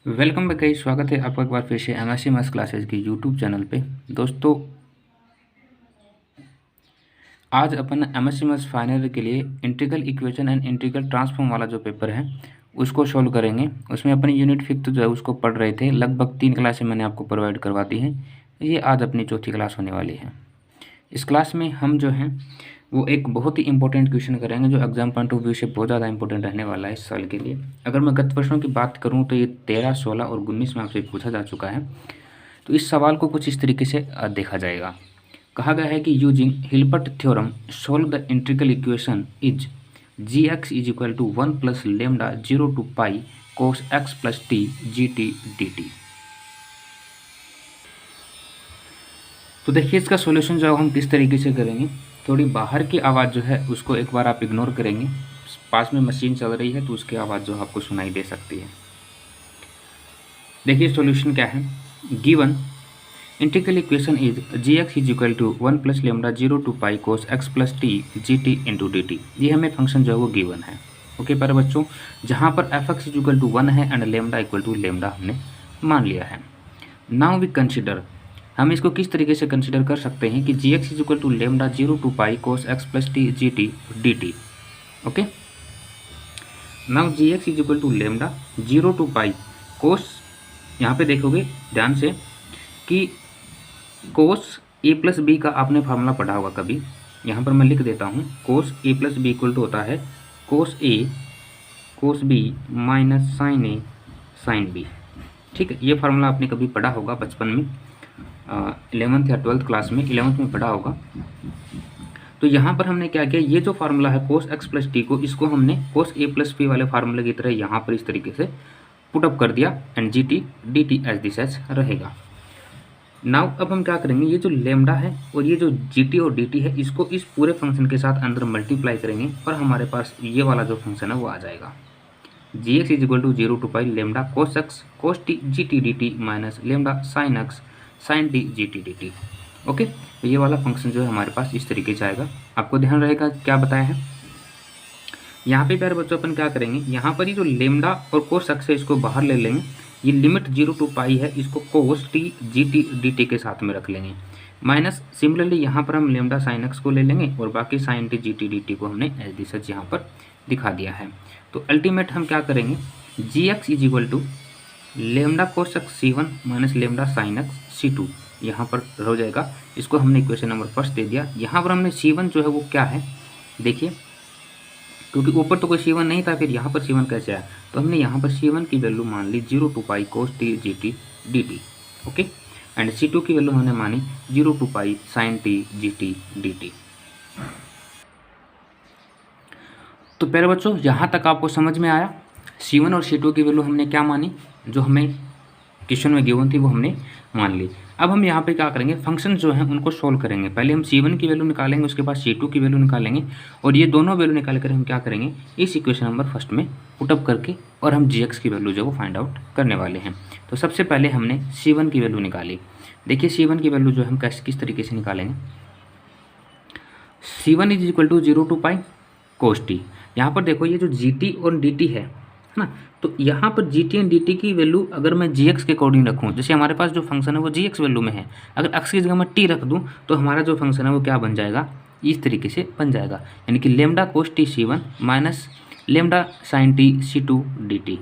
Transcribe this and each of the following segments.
Welcome back guys, स्वागत है आपका एक बार फिर से एमएससी मैथ्स क्लासेस के यूट्यूब चैनल पे। दोस्तों, आज अपन एमएससी मैथ्स फाइनल के लिए integral equation and integral transform वाला जो पेपर है उसको सॉल्व करेंगे। उसमें अपनी यूनिट 5 जो है उसको पढ़ रहे थे। लगभग 3 क्लासें मैंने आपको प्रोवाइड करवा दी हैं। ये आज अपनी चौथी क्लास होने वाली है। इस क्लास में हम जो हैं वो एक बहुत ही इंपॉर्टेंट क्वेश्चन करेंगे जो एग्जाम पॉइंट ऑफ व्यू से बहुत ज़्यादा इंपॉर्टेंट रहने वाला है इस साल के लिए। अगर मैं गत वर्षों की बात करूं तो ये 13, 16 और 19 में आपसे पूछा जा चुका है। तो इस सवाल को कुछ इस तरीके से देखा जाएगा। कहा गया है कि using Hilbert theorem solve the integral equation is g x is equal to 1 plus lambda 0 to pi cos x plus t g t d t. तो देखिए इसका सॉल्यूशन जो हम किस तरीके से करेंगे। थोड़ी बाहर की आवाज़ जो है उसको एक बार आप इग्नोर करेंगे। पास में मशीन चल रही है तो उसकी आवाज़ जो आपको सुनाई दे सकती है। देखिए सॉल्यूशन क्या है। Given integral equation is g x is equal to 1 plus lambda 0 to pi cos x plus t g t into d t. ये हमें फंक्शन जो है वो गिवन है। ओके पर बच्चों, जहाँ पर f x is equal to 1 है and lambda equal to lambda हमने मान लिया है। नाउ वी कंसिडर, हम इसको किस तरीके से कंसिडर कर सकते हैं कि g x is equal to lambda 0 to pi cos x plus t g t d t. Okay, now g x is equal to lambda 0 to pi cos, यहाँ पे देखोगे ध्यान से कि कोस ए प्लस बी का आपने फार्मूला पढ़ा होगा कभी। यहाँ पर मैं लिख देता हूँ, कोस ए प्लस बी इक्वल टू होता है कोस ए कोस बी माइनस साइन ए साइन बी। ठीक है, ये फार्मूला आपने कभी पढ़ा होगा बचपन में, 11th या 12th क्लास में, 11th में पढ़ा होगा। तो यहाँ पर हमने क्या किया, ये जो फार्मूला है कोस एक्स प्लस टी को, इसको हमने कोस ए प्लस पी वाले फार्मूले की तरह यहाँ पर इस तरीके से पुटअप कर दिया and g t d t as this as रहेगा। नाउ अब हम क्या करेंगे, ये जो लेमडा है और ये जो जी टी और डी टी है इसको इस पूरे फंक्शन के साथ अंदर मल्टीप्लाई करेंगे और हमारे पास ये वाला जो फंक्शन है वो आ जाएगा। G x is equal to 0 to pi lambda cos x cos t g t d t minus lambda sine x sine t g t d t. Okay, तो ये वाला फंक्शन जो है हमारे पास इस तरीके से आएगा। आपको ध्यान रहेगा क्या बताया है। यहाँ पे प्यारे बच्चों अपन क्या करेंगे, यहाँ पर ही जो लेमडा और कोस एक्स है इसको बाहर ले लेंगे। ये लिमिट 0 टू पाई है, इसको cos t g t d t के साथ में रख लेंगे। माइनस सिमिलरली यहाँ पर हम लेमडा साइन एक्स को ले लेंगे और बाकी sine t g t d t को हमने एज दी सच यहाँ पर दिखा दिया है। तो अल्टीमेट हम क्या करेंगे, g x is equal to lambda cos x c 1 minus lambda sine x c 2 यहाँ पर हो जाएगा। इसको हमने इक्वेशन नंबर फर्स्ट दे दिया। यहाँ पर हमने सी 1 जो है वो क्या है देखिए, क्योंकि ऊपर तो कोई C1 नहीं था, फिर यहाँ पर C1 कैसे आया, तो हमने यहाँ पर C1 की वैल्यू मान ली 0 to pi cos t g t d t. Okay, and C2 की वैल्यू हमने मानी 0 to pi sine t g t d t. तो प्यारे बच्चों, यहाँ तक आपको समझ में आया। C1 और C2 की वैल्यू हमने क्या मानी, जो हमें क्वेश्चन में गिवन थी वो हमने मान ली। अब हम यहाँ पे क्या करेंगे, फंक्शन जो है उनको सोल्व करेंगे। पहले हम C1 की वैल्यू निकालेंगे, उसके बाद C2 की वैल्यू निकालेंगे और ये दोनों वैल्यू निकाल कर हम क्या करेंगे, इस इक्वेशन नंबर फर्स्ट में पुटअप करके और हम Gx की वैल्यू जो वो फाइंड आउट करने वाले हैं। तो सबसे पहले हमने C1 की वैल्यू निकाली। देखिए C1 की वैल्यू जो हम किस तरीके से निकालेंगे, C1 is equal to 0 to pi cos t. यहाँ पर देखो ये जो GT और DT है ना, तो यहाँ पर GT एंड DT की वैल्यू अगर मैं Gx के अकॉर्डिंग रखूँ, जैसे हमारे पास जो फंक्शन है वो Gx वैल्यू में है, अगर x की जगह मैं t रख दूँ तो हमारा जो फंक्शन है वो क्या बन जाएगा, इस तरीके से बन जाएगा, यानी कि lambda cos t C1 minus lambda sine t C2 dt।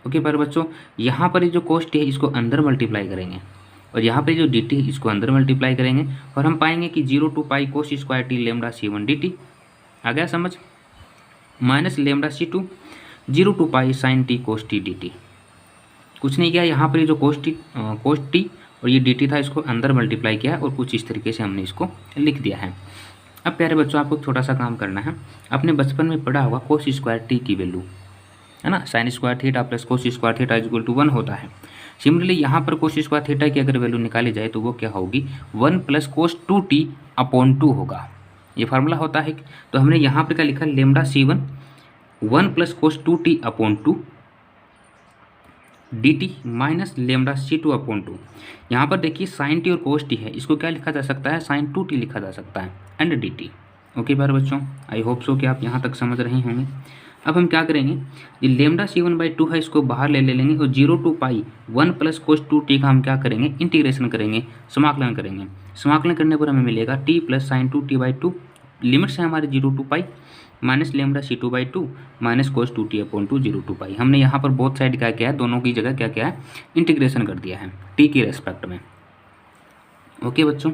Okay पर बच्चों, यहाँ पर ये जो कोस टी है इसको अंदर मल्टीप्लाई करेंगे और यहाँ पर जो dt है इसको अंदर मल्टीप्लाई करेंगे और हम पाएंगे कि 0 to pi cos square t lambda C1 dt। आ गया समझ, minus lambda C2 0 to pi sine t cos t d t. कुछ नहीं किया, यहाँ पर ये जो कोस टी और ये डी टी था इसको अंदर मल्टीप्लाई किया और कुछ इस तरीके से हमने इसको लिख दिया है। अब प्यारे बच्चों, आपको छोटा सा काम करना है। आपने बचपन में पढ़ा होगा कोस स्क्वायर टी की वैल्यू है ना, sine square theta plus cos square theta equal to 1 होता है। सिमिलरली यहाँ पर कोस स्क्वायर थीटा की अगर वैल्यू निकाली जाए तो वो क्या होगी, 1 प्लस कोस 2t अपॉन 2 होगा। ये फार्मूला होता है। तो हमने यहाँ पर क्या लिखा, lambda C1 1 plus cos 2t upon 2 dt minus lambda C2 upon 2। यहाँ पर देखिए साइन टी और कोस टी है, इसको क्या लिखा जा सकता है, साइन 2t लिखा जा सकता है एंड dt। ओके प्यारे बच्चों, आई होप सो कि आप यहाँ तक समझ रहे होंगे। अब हम क्या करेंगे, ये लेमडा c1/2 है, इसको बाहर ले लेंगे और 0 to pi 1 plus cos 2t का हम क्या करेंगे, इंटीग्रेशन करेंगे, समाकलन करेंगे। समाकलन करने पर हमें मिलेगा t plus sign 2t/2, limits है हमारे 0 to pi minus lambda c2/2 minus cos 2t/2 0 to pi. हमने यहाँ पर बोथ साइड क्या किया है, दोनों की जगह क्या किया है, इंटीग्रेशन कर दिया है t की रेस्पेक्ट में। ओके बच्चों,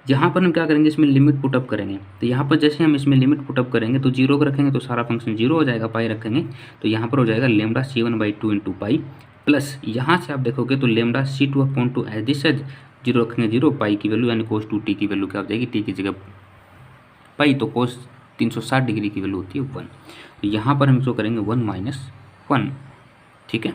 यहाँ पर हम क्या करेंगे, इसमें लिमिट पुटअप करेंगे। तो यहाँ पर जैसे हम इसमें लिमिट पुटअप करेंगे तो 0 को रखेंगे तो सारा फंक्शन 0 हो जाएगा, पाई रखेंगे तो यहाँ पर हो जाएगा lambda c1/2 into pi, plus यहाँ से आप देखोगे तो lambda c2/2 as this as 0 रखेंगे 0, पाई की वैल्यू यानी कोस 2t की वैल्यू क्या हो जाएगी, t की जगह पाई तो कोस 360 डिग्री की वैल्यू होती है 1। तो यहाँ पर हम इसको करेंगे 1 - 1, ठीक है।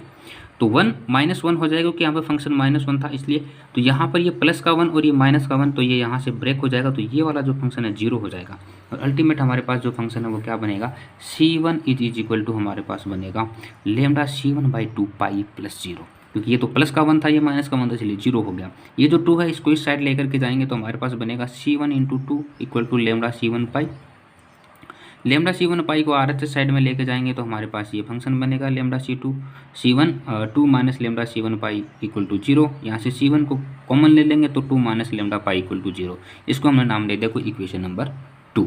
तो 1 - 1 हो जाएगा क्योंकि यहाँ पर फंक्शन -1 था इसलिए। तो यहाँ पर ये प्लस का 1 और ये माइनस का 1, तो ये यहाँ से ब्रेक हो जाएगा, तो ये वाला जो फंक्शन है 0 हो जाएगा। और अल्टीमेट हमारे पास जो फंक्शन है वो क्या बनेगा, c1 इज इक्वल टू हमारे पास बनेगा लेमडा c1/2 पाई प्लस 0, क्योंकि ये तो प्लस का 1 था, ये माइनस का 1 था, इसलिए 0 हो गया। ये जो 2 है इसको इस साइड लेकर के जाएंगे तो हमारे पास बनेगा c1 × 2 equal to lambda c1 पाई। लेमडा c1 पाई को RHS साइड में लेके जाएंगे तो हमारे पास ये फंक्शन बनेगा lambda c2 minus lambda c1 pi equal to 0। यहाँ से c1 को कॉमन ले लेंगे तो 2 minus lambda pi equal to 0। इसको हमने नाम दे दिया कोई इक्वेशन नंबर 2,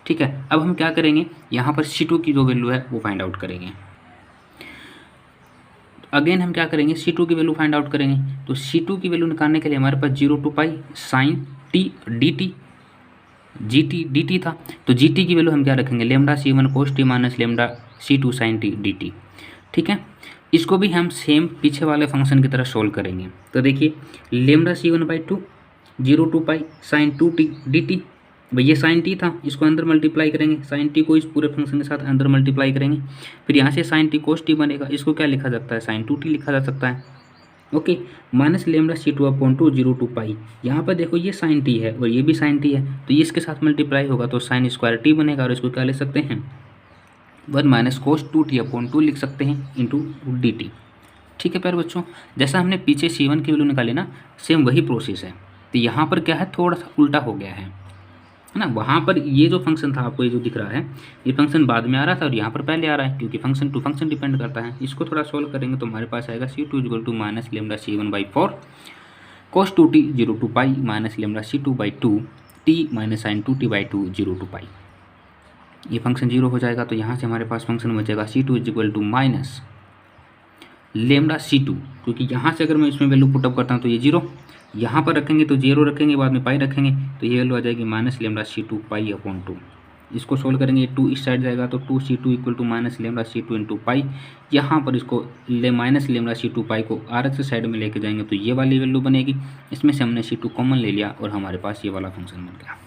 ठीक है। अब हम क्या करेंगे, यहाँ पर c2 की जो वैल्यू है वो फाइंड आउट करेंगे। अगेन हम क्या करेंगे, c2 की वैल्यू फाइंड आउट करेंगे। तो c2 की वैल्यू निकालने के लिए हमारे पास 0 to pi sine t dt dt था, तो gt की वैल्यू हम क्या रखेंगे, lambda c1 cos t minus lambda c2 sine t dt, ठीक है। इसको भी हम सेम पीछे वाले फंक्शन की तरह सोल्व करेंगे। तो देखिए lambda c1/2 0 to pi sine 2t dt, भाई ये साइन t था, इसको अंदर मल्टीप्लाई करेंगे, साइन t को इस पूरे फंक्शन के साथ अंदर मल्टीप्लाई करेंगे, फिर यहाँ से साइन t कोस t बनेगा, इसको क्या लिखा जा सकता है, साइन 2t लिखा जा सकता है। Okay, minus lambda c2/2 0 to pi, यहाँ पर देखो ये साइन t है और ये भी साइन t है, तो ये इसके साथ मल्टीप्लाई होगा तो साइन स्क्वायर t बनेगा, और इसको क्या लिख सकते हैं 1 माइनस कोस 2t/2 लिख सकते हैं इंटू dt, ठीक है प्यारे बच्चों। जैसा हमने पीछे c1 की वैल्यू निकाली ना, सेम वही प्रोसेस है। तो यहाँ पर क्या है, थोड़ा सा उल्टा हो गया है ना। वहाँ पर ये जो फंक्शन था आपको ये जो दिख रहा है, ये फंक्शन बाद में आ रहा था और यहाँ पर पहले आ रहा है, क्योंकि फंक्शन टू फंक्शन डिपेंड करता है। इसको थोड़ा सोल्व करेंगे तो हमारे पास आएगा c2 equal to minus lambda c1/4 cos 2t 0 to pi minus lambda c2/2 t minus sine 2t/2 0 to pi. ये फंक्शन 0 हो जाएगा, तो यहाँ से हमारे पास फंक्शन बचेगा c2 equal to minus lambda c2, क्योंकि यहाँ से अगर मैं इसमें वैल्यू पुटअप करता हूँ तो ये 0, यहाँ पर रखेंगे तो 0 रखेंगे, बाद में पाई रखेंगे तो ये वैल्यू आ जाएगी माइनस लेमडा c2 पाई/2। इसको सोल्व करेंगे, 2 इस साइड जाएगा तो 2c2 equal to minus lambda c2 into pi. यहाँ पर इसको माइनस लेमडा c2 पाई को RHS साइड में लेके जाएंगे तो ये वाली वैल्यू बनेगी। इसमें से हमने c2 कॉमन ले लिया और हमारे पास ये वाला फंक्शन बन गया,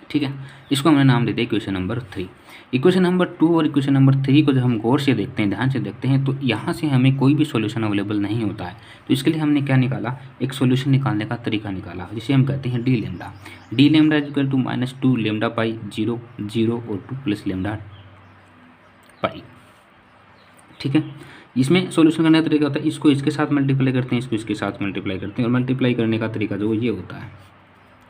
ठीक है। इसको हमने नाम दे दिया इक्वेशन नंबर 3। इक्वेशन नंबर 2 और इक्वेशन नंबर 3 को जब हम गौर से देखते हैं, ध्यान से देखते हैं, तो यहाँ से हमें कोई भी सॉल्यूशन अवेलेबल नहीं होता है। तो इसके लिए हमने क्या निकाला, एक सॉल्यूशन निकालने का तरीका निकाला, जिसे हम कहते हैं d lambda. D lambda equal to minus 2 lambda pi 0 0 और 2 प्लस लेमडा पाई, ठीक है। इसमें सॉल्यूशन करने का तरीका होता है, इसको इसके साथ मल्टीप्लाई करते हैं, इसको इसके साथ मल्टीप्लाई करते हैं, और मल्टीप्लाई करने का तरीका जो ये होता है,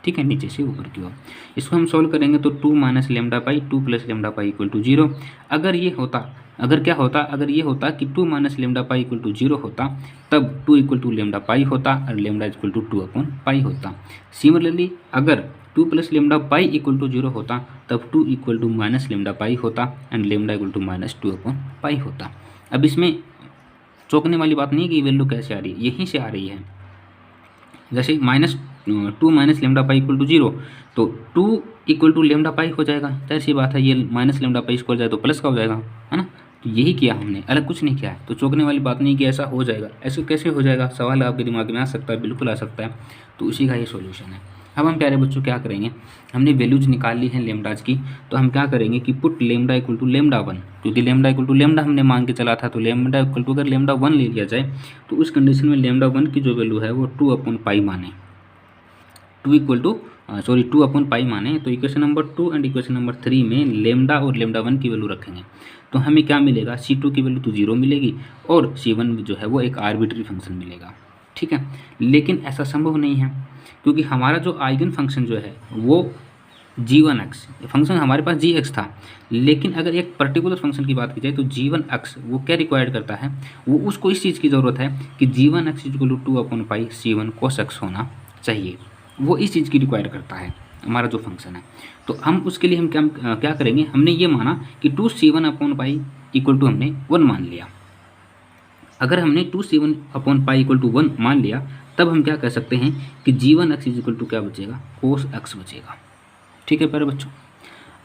ठीक है, नीचे से ऊपर की ओर। इसको हम सॉल्व करेंगे तो 2 minus lambda pi 2 plus lambda pi equal to 0। अगर ये होता, अगर क्या होता, अगर ये होता कि 2 minus lambda pi equal to 0 होता, तब 2 इक्वल टू लेमडा पाई होता और लेमडा इक्वल टू 2/पाई होता। सिमिलरली अगर 2 plus lambda pi equal to 0 होता, तब 2 equal to minus lambda pi होता and lambda equal to minus 2/पाई होता। अब इसमें चौंकने वाली बात नहीं है कि वैल्यू कैसे आ रही है, यहीं से आ रही है। जैसे minus 2 minus lambda pi equal to 0, तो 2 इक्वल टू लेमडा पाई हो जाएगा, जाहिर सी बात है, ये माइनस लेमडा पाई स्क्वायर जाए तो प्लस का हो जाएगा, है ना। तो यही किया हमने, अलग कुछ नहीं किया है। तो चौंकने वाली बात नहीं कि ऐसा हो जाएगा, ऐसे कैसे हो जाएगा, सवाल आपके दिमाग में आ सकता है, बिल्कुल आ सकता है। तो उसी का ये सॉल्यूशन है। अब हम प्यारे बच्चों क्या करेंगे, हमने वैल्यूज निकाल ली हैं लेमडाज की, तो हम क्या करेंगे कि put lambda equal to lambda 1, क्योंकि लेमडा इक्वल टू लेमडा हमने मान के चला था, तो लेमडा इक्वल टू अगर लेमडा 1 ले लिया जाए तो उस कंडीशन में लेमडा 1 की जो वैल्यू है वो 2/पाई माने, 2/पाई माने। तो equation number 2 and equation number 3 में लेमडा और लेमडा 1 की वैल्यू रखेंगे, तो हमें क्या मिलेगा, c2 की वैल्यू तो 0 मिलेगी और c1 जो है वो एक आर्बिट्री फंक्शन मिलेगा, ठीक है। लेकिन ऐसा संभव नहीं है, क्योंकि हमारा जो आइगन फंक्शन जो है वो g1x फंक्शन हमारे पास जी एक्स था, लेकिन अगर एक पर्टिकुलर फंक्शन की बात की जाए तो g1x वो क्या रिक्वायर्ड करता है, वो उसको इस चीज़ की ज़रूरत है कि g1x इक्वल टू 2/पाई c1 cos x होना चाहिए। वो इस चीज़ की रिक्वायर करता है हमारा जो फंक्शन है। तो हम उसके लिए हम क्या करेंगे, हमने ये माना कि 2c1/पाई इक्वल टू हमने 1 मान लिया। अगर हमने 2c1/पाई इक्वल टू 1 मान लिया, तब हम क्या कह सकते हैं कि g1x इक्वल टू क्या बचेगा, cos x बचेगा। ठीक है प्यारे बच्चों।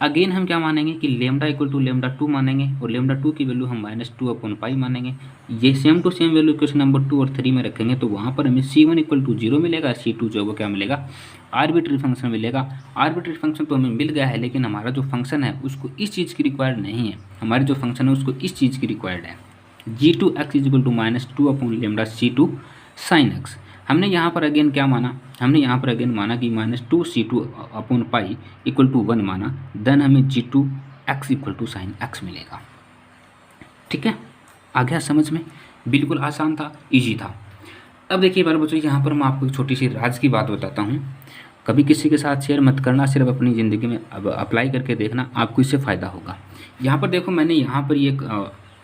अगेन हम क्या मानेंगे कि लेमडा इक्वल टू लेमडा 2 मानेंगे, और लेमडा 2 की वैल्यू हम -2/पाई मानेंगे। ये same to same value question number 2 और 3 में रखेंगे, तो वहाँ पर हमें c1 इक्वल टू 0 मिलेगा, c2 जो है वो क्या मिलेगा, आर्बिट्री फंक्शन मिलेगा। आर्बिट्री फंक्शन तो हमें मिल गया है, लेकिन हमारा जो फंक्शन है उसको इस चीज़ की रिक्वायर्ड नहीं है, हमारे जो फंक्शन है उसको इस चीज़ की रिक्वायर्ड है, g2x इक्वल टू -2/लेमडा c2 sin x। हमने यहाँ पर अगेन क्या माना, हमने यहाँ पर अगेन माना कि -2c2/पाई इक्वल टू 1 माना, देन हमें g2x equal to sign x मिलेगा। ठीक है, आ गया समझ में, बिल्कुल आसान था, इजी था। अब देखिए बार बच्चों, यहाँ पर मैं आपको एक छोटी सी राज की बात बताता हूँ, कभी किसी के साथ शेयर मत करना, सिर्फ अपनी ज़िंदगी में अब अप्लाई करके देखना, आपको इससे फ़ायदा होगा। यहाँ पर देखो, मैंने यहाँ पर एक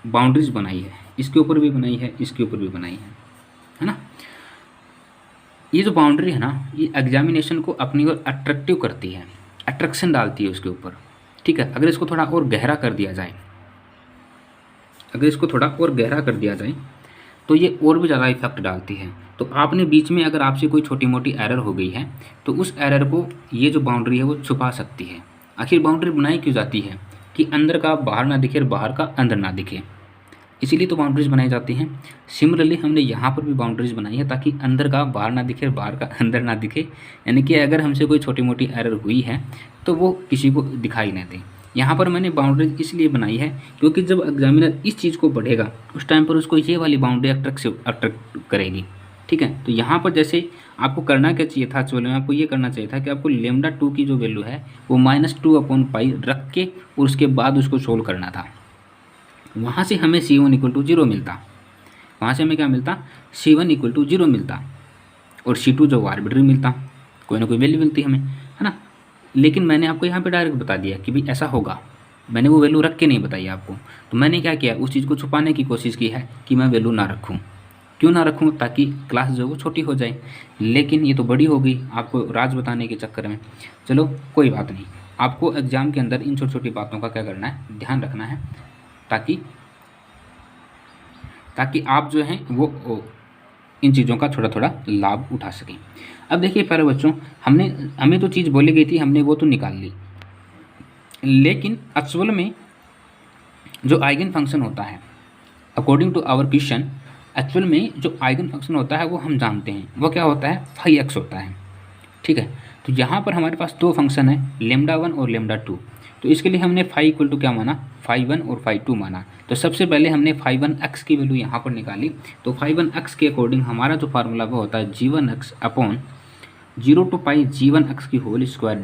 बाउंड्रीज बनाई है, इसके ऊपर भी बनाई है, इसके ऊपर भी बनाई है ना। ये जो बाउंड्री है ना, ये एग्जामिनेशन को अपनी ओर अट्रैक्टिव करती है, अट्रैक्शन डालती है उसके ऊपर। ठीक है, अगर इसको थोड़ा और गहरा कर दिया जाए, अगर इसको थोड़ा और गहरा कर दिया जाए तो ये और भी ज़्यादा इफेक्ट डालती है। तो आपने बीच में अगर आपसे कोई छोटी मोटी एरर हो गई है, तो उस एरर को ये जो बाउंड्री है वो छुपा सकती है। आखिर बाउंड्री बनाई क्यों जाती है, कि अंदर का बाहर ना दिखे और बाहर का अंदर ना दिखे, इसीलिए तो बाउंड्रीज बनाई जाती हैं। सिमिलरली हमने यहाँ पर भी बाउंड्रीज बनाई है, ताकि अंदर का बाहर ना दिखे और बाहर का अंदर ना दिखे, यानी कि अगर हमसे कोई छोटी मोटी एरर हुई है तो वो किसी को दिखाई न दे। यहाँ पर मैंने बाउंड्रीज इसलिए बनाई है क्योंकि जब एग्जामिनर इस चीज़ को पढ़ेगा उस टाइम पर उसको ये वाली बाउंड्री अट्रैक्ट करेगी। ठीक है, तो यहाँ पर जैसे आपको करना क्या चाहिए था, एक्चुअली में आपको ये करना चाहिए था कि आपको लेमडा 2 की जो वैल्यू है वो -2/पाई रख के और उसके बाद उसको सोल्व करना था। वहाँ से हमें c1 इक्वल टू 0 मिलता, वहाँ से हमें क्या मिलता, c1 इक्वल टू 0 मिलता, और c2 जो आर्बिट्री मिलता, कोई ना कोई वैल्यू मिलती हमें, है ना। लेकिन मैंने आपको यहाँ पे डायरेक्ट बता दिया कि भाई ऐसा होगा, मैंने वो वैल्यू रख के नहीं बताई आपको। तो मैंने क्या किया, उस चीज़ को छुपाने की कोशिश की है कि मैं वैल्यू ना रखूँ। क्यों ना रखूँ, ताकि क्लास जो है वो छोटी हो जाए, लेकिन ये तो बड़ी हो गई आपको राज बताने के चक्कर में। चलो कोई बात नहीं, आपको एग्ज़ाम के अंदर इन छोटी छोटी बातों का क्या करना है, ध्यान रखना है, ताकि आप जो हैं वो इन चीज़ों का थोड़ा थोड़ा लाभ उठा सकें। अब देखिए प्यारे बच्चों, हमें तो चीज़ बोली गई थी, हमने वो तो निकाल ली, लेकिन एक्चुअल में जो आइगन फंक्शन होता है, according to our question, actual में जो आइगन फंक्शन होता है वो हम जानते हैं, वो क्या होता है, फाई एक्स होता है। ठीक है, तो यहाँ पर हमारे पास दो फंक्शन है, लेमडा 1 और लेमडा 2। तो इसके लिए हमने फाई इक्वल टू क्या माना, फाई 1 और फाई 2 माना। तो सबसे पहले हमने फाई 1 एक्स की वैल्यू यहाँ पर निकाली। तो फाई 1 एक्स के अकॉर्डिंग हमारा जो फार्मूला वो होता है g1x upon 0 to pi g1x की होल स्क्वायर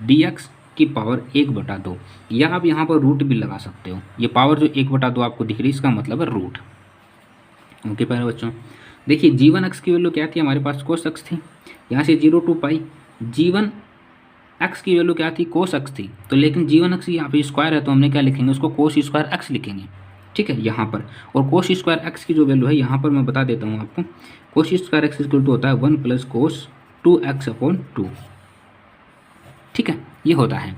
dx की पावर 1/2, या आप यहाँ पर रूट भी लगा सकते हो। ये पावर जो 1/2 आपको दिख रही है, इसका मतलब है रूट। ओके प्यारे बच्चों, देखिए g1x की वैल्यू क्या थी, हमारे पास cos x थी, यहाँ से 0 टू पाई g1x की वैल्यू क्या थी, cos x थी। तो लेकिन g1x यहाँ पे स्क्वायर है, तो हमने क्या लिखेंगे, उसको cos स्क्वायर x लिखेंगे। ठीक है, यहाँ पर, और cos स्क्वायर x की जो वैल्यू है यहाँ पर मैं बता देता हूँ आपको, cos square x equal to होता है 1 + cos 2x/2। ठीक है, ये होता है,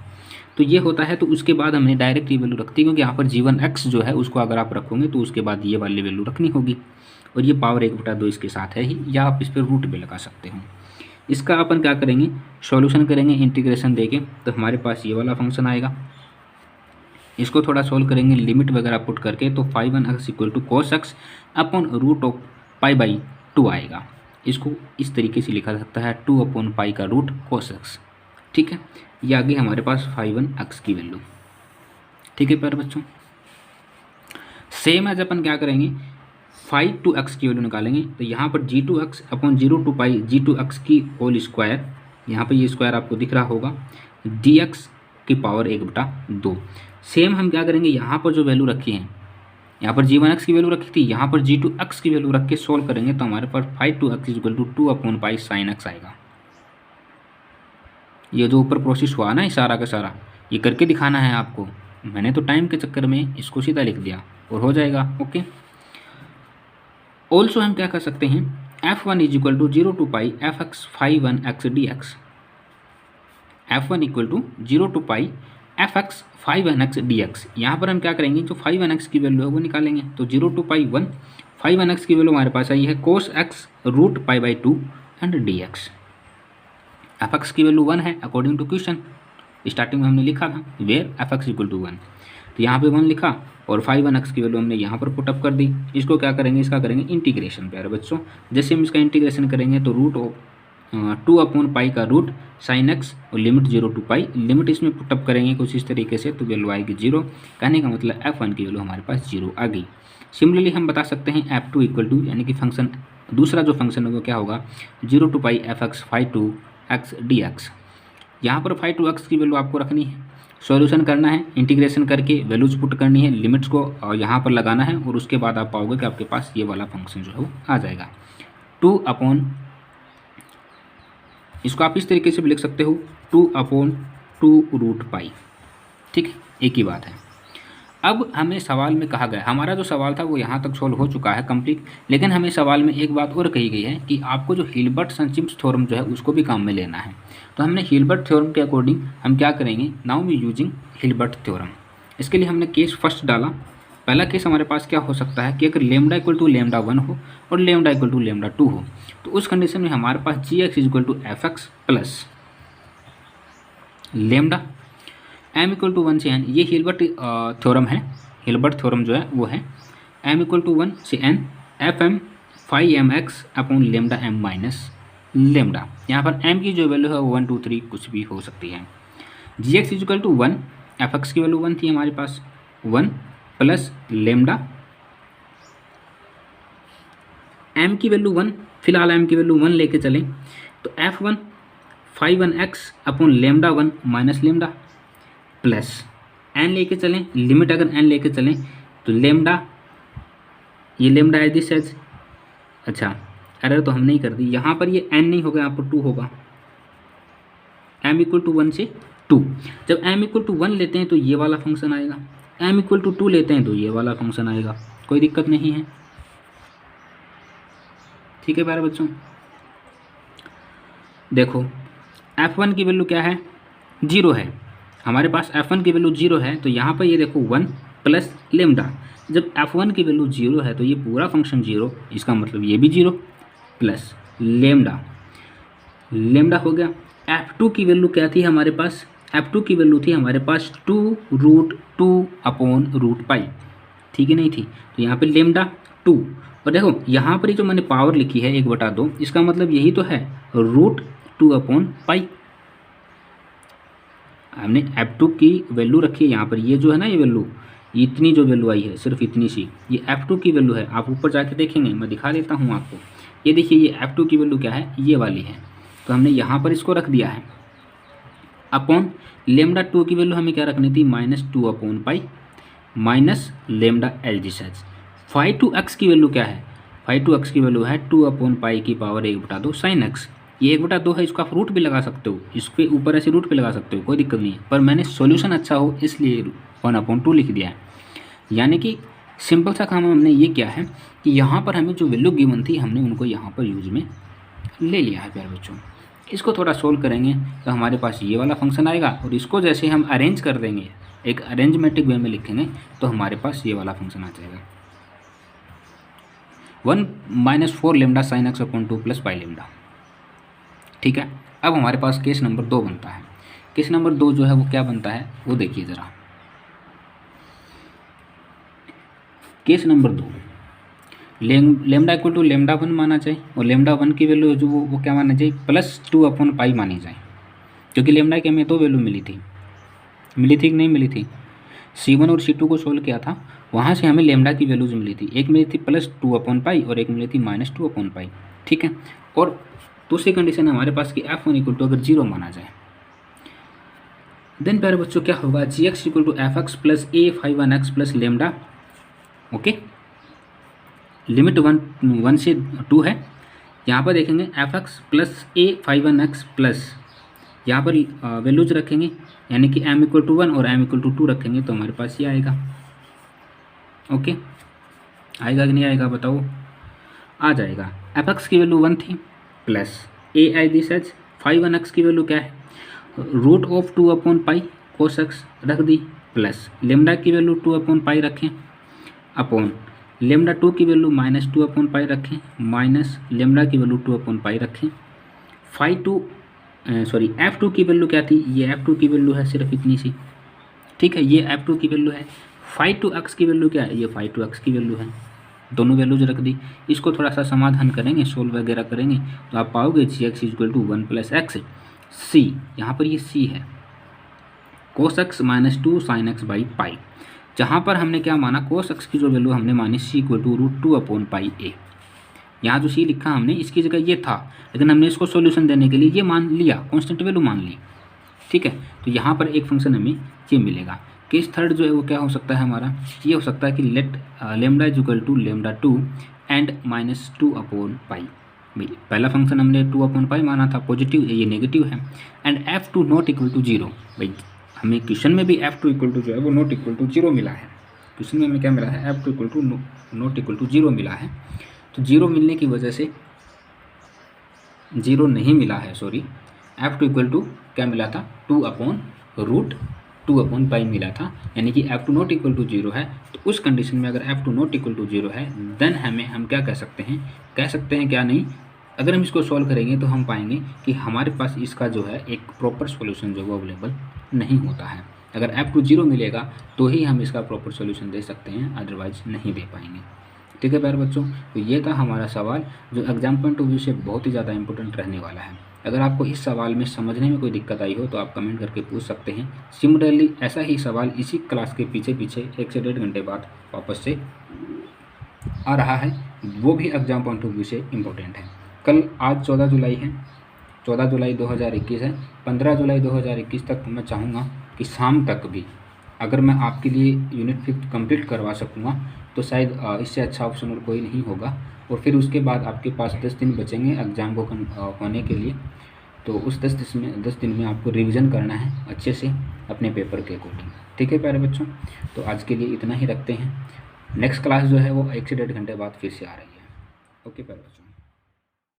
तो ये होता है। तो उसके बाद हमने डायरेक्ट ये वैल्यू रखती है, क्योंकि यहाँ पर g1x जो है उसको अगर आप रखोगे तो उसके बाद ये वाली वैल्यू रखनी होगी, और ये पावर 1/2 इसके साथ है ही, या आप इस पर रूट भी लगा सकते हो। इसका अपन क्या करेंगे, सॉल्यूशन करेंगे इंटीग्रेशन देके, तो हमारे पास ये वाला फंक्शन आएगा। इसको थोड़ा सोल्व करेंगे लिमिट वगैरह पुट करके, तो phi 1 x equal to cos x upon √π/2 आएगा। इसको इस तरीके से लिखा सकता है 2/π का रूट cos x। ठीक है, ये आ गई हमारे पास फाई 1 एक्स की वैल्यू। ठीक है प्यारे बच्चों, सेम एज अपन क्या करेंगे, फाई 2 एक्स की वैल्यू निकालेंगे। तो यहाँ पर g2x upon 0 to pi g2x की होल स्क्वायर, यहाँ पर ये स्क्वायर आपको दिख रहा होगा, dx की पावर 1/2। सेम हम क्या करेंगे, यहाँ पर जो वैल्यू रखी है, यहाँ पर g1x की वैल्यू रखी थी, यहाँ पर g2x की वैल्यू रख के सोल्व करेंगे, तो हमारे पास phi 2x equal to 2/π sin x आएगा। ये जो ऊपर प्रोसेस हुआ ना, ये सारा का सारा ये करके दिखाना है आपको। मैंने तो टाइम के चक्कर में इसको सीधा लिख दिया और हो जाएगा। ओके, ऑल्सो हम क्या कर सकते हैं, f1 is equal to 0 to pi f x five one x d x. f1 equal to 0 to pi f x five one x d x. यहाँ पर हम क्या करेंगे, जो फाइव वन एक्स की वैल्यू है वो निकालेंगे। तो 0 to pi 1, five one x की वैल्यू हमारे पास आई है cos x root pi by 2 and d x. F x की वैल्यू 1 है अकॉर्डिंग टू क्वेश्चन, स्टार्टिंग में हमने लिखा था where f x equal to 1, तो यहाँ पे 1 लिखा और फाइव वन एक्स की वैल्यू हमने यहाँ पर पुटअप कर दी। इसको क्या करेंगे, इसका करेंगे इंटीग्रेशन। प्यारे बच्चों, जैसे हम इसका इंटीग्रेशन करेंगे तो रूट ऑफ 2 अपॉन पाई का रूट साइन एक्स और लिमिट 0 टू पाई, लिमिट इसमें पुटअप करेंगे कुछ इस तरीके से, तो वैल्यू आएगी 0। कहने का मतलब f1 की वैल्यू हमारे पास 0 आ गई। सिमिलरली हम बता सकते हैं f2 इक्वल टू, यानी कि फंक्शन दूसरा जो फंक्शन है वो क्या होगा, 0 to pi f x five two x d x. यहाँ पर फाइव टू एक्स की वैल्यू आपको रखनी है, सॉल्यूशन करना है, इंटीग्रेशन करके वैल्यूज पुट करनी है, लिमिट्स को यहाँ पर लगाना है और उसके बाद आप पाओगे कि आपके पास ये वाला फंक्शन जो है वो आ जाएगा 2 अपॉन, इसको आप इस तरीके से भी लिख सकते हो 2 अपॉन 2 रूट पाई। ठीक है, एक ही बात है। अब हमें सवाल में कहा गया, हमारा जो सवाल था वो यहाँ तक सोल्व हो चुका है कंप्लीट, लेकिन हमें सवाल में एक बात और कही गई है कि आपको जो हिल्बर्ट संचिप्स थ्योरम जो है उसको भी काम में लेना है। तो हमने हिल्बर्ट थ्योरम के अकॉर्डिंग हम क्या करेंगे, now we using Hilbert theorem. इसके लिए हमने केस फर्स्ट डाला। पहला केस हमारे पास क्या हो सकता है कि अगर लेमडा इक्वल टू लेमडा 1 हो और लेमडा इक्वल टू लेमडा 2 हो, तो उस कंडीशन में हमारे पास g x is equal to f x plus lambda m equal to 1 से एन, ये हिल्बर्ट थ्योरम है। हिल्बर्ट थ्योरम जो है वो है एम इक्वल टू 1 से n f m phi m x upon lambda m minus lambda. यहाँ पर एम की जो वैल्यू है वो 1 2 3 कुछ भी हो सकती है। G x is equal to 1, f x की वैल्यू 1 थी हमारे पास, 1 प्लस लेमडा एम की वैल्यू 1, फिलहाल एम की वैल्यू 1 लेके चलें तो f 1 five one x upon lambda 1 minus lambda plus n लेके चलें, लिमिट अगर एन लेके चलें तो लेमडा, ये लेमडा एज दिस एज, अच्छा एरर तो हमने ही कर दी, यहाँ पर ये एन नहीं होगा, यहाँ पर 2 होगा, एम इक्वल टू 1 से 2। जब एम इक्वल टू 1 लेते हैं तो ये वाला फंक्शन आएगा, एम इक्वल टू 2 लेते हैं तो ये वाला फंक्शन आएगा, कोई दिक्कत नहीं है। ठीक है प्यारे बच्चों, देखो f1 की वैल्यू क्या है, 0 है हमारे पास, f1 की वैल्यू 0 है, तो यहाँ पर ये देखो 1 प्लस लेमडा। जब f1 की वैल्यू 0 है तो ये पूरा फंक्शन 0, इसका मतलब ये भी 0 प्लस लेमडा, लेमडा हो गया। f2 की वैल्यू क्या थी हमारे पास, f2 की वैल्यू थी हमारे पास 2 रूट 2 अपॉन रूट पाई, ठीक है नहीं थी, तो यहाँ पे लेमडा 2, और देखो यहाँ पर ये जो मैंने पावर लिखी है 1/2, इसका मतलब यही तो है रूट 2 अपॉन पाई। हमने f2 की वैल्यू रखी है यहाँ पर, ये जो है ना ये वैल्यू, इतनी जो वैल्यू आई है सिर्फ इतनी सी, ये f2 की वैल्यू है। आप ऊपर जाके देखेंगे, मैं दिखा देता हूँ आपको, ये देखिए ये f2 की वैल्यू क्या है, ये वाली है, तो हमने यहाँ पर इसको रख दिया है अपॉन लेमडा 2 की वैल्यू हमें क्या रखनी थी, -2 upon pi minus lambda L G says. 5/2x की वैल्यू क्या है, 5/2x की वैल्यू है 2 अपॉन पाई की पावर 1/2 साइन एक्स। ये 1/2 है, इसको आप रूट भी लगा सकते हो, इसके ऊपर ऐसे रूट भी लगा सकते हो, कोई दिक्कत नहीं है, पर मैंने सॉल्यूशन अच्छा हो इसलिए 1/2 लिख दिया है। यानी कि सिंपल सा काम हमने ये किया है कि यहाँ पर हमें जो वैल्यू गिवन थी हमने उनको यहाँ पर यूज में ले लिया है प्यारे बच्चों। इसको थोड़ा सोल्व करेंगे तो हमारे पास ये वाला फंक्शन आएगा, और इसको जैसे हम अरेंज कर देंगे, एक अरेंजमेटिक वे में लिखेंगे तो हमारे पास ये वाला फंक्शन आ जाएगा 1 - 4 lambda sine x upon 2 plus pi lambda. ठीक है, अब हमारे पास केस नंबर 2 बनता है। केस नंबर 2 जो है वो क्या बनता है वो देखिए ज़रा। Case number 2, lambda equal to lambda 1 माना जाए, और लेमडा 1 की वैल्यू जो वो क्या माना जाए, +2 अपॉन पाई मानी जाए, क्योंकि लेमडा की हमें 2 वैल्यू मिली थी कि नहीं मिली थी। C1 और C2 को सोल्व किया था, वहाँ से हमें लेमडा की वैल्यूज मिली थी, एक मिली थी +2 अपॉन पाई और एक मिली थी -2 अपॉन पाई। ठीक है, और दूसरी कंडीशन है हमारे पास कि f1 इक्वल टू अगर 0 माना जाए, देन प्यारे बच्चों क्या होगा, gx equal to f x plus a 5/1x plus lambda. Okay, limit 1 से 2 है, यहाँ पर देखेंगे f x plus a 5/1x plus यहाँ पर वैल्यूज रखेंगे, यानी कि m=1 और m=2 रखेंगे तो हमारे पास ये आएगा। ओके, आएगा कि नहीं आएगा बताओ? आ जाएगा। f(x) की वैल्यू 1 थी प्लस a आई दिस एज 5(1)x की वैल्यू क्या है, √2/π cos x रख दी, प्लस लेमडा की वैल्यू 2/π रखें, अपॉन लेमडा 2 की वैल्यू -2/π रखें, माइनस लेमडा की वैल्यू 2/π रखें। f2 की वैल्यू क्या थी, ये f2 की वैल्यू है सिर्फ इतनी सी, ठीक है, ये f2 की वैल्यू है। 5(2)x की वैल्यू क्या है, ये 5(2)x की वैल्यू है, दोनों वैल्यूज रख दी। इसको थोड़ा सा समाधान करेंगे, सोल्व वगैरह करेंगे तो आप पाओगे gx = 1 + x c, यहाँ पर ये c है, cos x - 2 sin x/π, जहाँ पर हमने क्या माना, cos x की जो वैल्यू हमने मानी c = √2/πa। यहाँ जो c लिखा हमने इसकी जगह ये था, लेकिन हमने इसको सॉल्यूशन देने के लिए ये मान लिया, कांस्टेंट वैल्यू मान ली, ठीक है। तो यहाँ पर एक फंक्शन हमें ये मिलेगा। केस थर्ड जो है वो क्या हो सकता है हमारा, ये हो सकता है कि लेट लेमडा = λ2 एंड -2/π। पहला फंक्शन हमने 2/π माना था, पॉजिटिव, ये नेगेटिव है, एंड f2 ≠ 0। भाई हमें क्वेश्चन में भी f2 जो है वो ≠ 0 मिला है, क्वेश्चन में हमें क्या मिला है, f2 ≠ 0 मिला है। तो 0 मिलने की वजह से 0 नहीं मिला है, सॉरी, f2 क्या मिला था, 2/√2/π मिला था, यानी कि f2 ≠ 0 है। तो उस कंडीशन में अगर f2 ≠ 0 है देन हम क्या कह सकते हैं क्या नहीं, अगर हम इसको सॉल्व करेंगे तो हम पाएंगे कि हमारे पास इसका जो है एक प्रॉपर सॉल्यूशन जो वो अवेलेबल नहीं होता है। अगर f2 0 मिलेगा तो ही हम इसका प्रॉपर सॉल्यूशन दे सकते हैं, अदरवाइज नहीं दे पाएंगे, ठीक है प्यारे बच्चों। तो ये था हमारा सवाल जो एग्जाम पॉइंट ऑफ व्यू से बहुत ही ज़्यादा इंपॉर्टेंट रहने वाला है। अगर आपको इस सवाल में समझने में कोई दिक्कत आई हो तो आप कमेंट करके पूछ सकते हैं। सिमिलरली ऐसा ही सवाल इसी क्लास के पीछे 1 से 1.5 घंटे बाद वापस से आ रहा है, वो भी एग्जाम पॉइंट ऑफ व्यू से इम्पोर्टेंट है। आज 14 जुलाई है, 14 जुलाई 2021 है। 15 जुलाई 2021 तक मैं चाहूँगा कि शाम तक भी अगर मैं आपके लिए यूनिट 5 कंप्लीट करवा सकूँगा तो शायद इससे अच्छा ऑप्शन और कोई नहीं होगा। और फिर उसके बाद आपके पास 10 दिन बचेंगे एग्ज़ाम को होने के लिए। तो उस 10 दिन में आपको रिवीजन करना है अच्छे से अपने पेपर के अकॉर्डिंग, ठीक है प्यारे बच्चों। तो आज के लिए इतना ही रखते हैं। नेक्स्ट क्लास जो है वो 1 से 1.5 घंटे बाद फिर से आ रही है। ओके प्यारे बच्चों।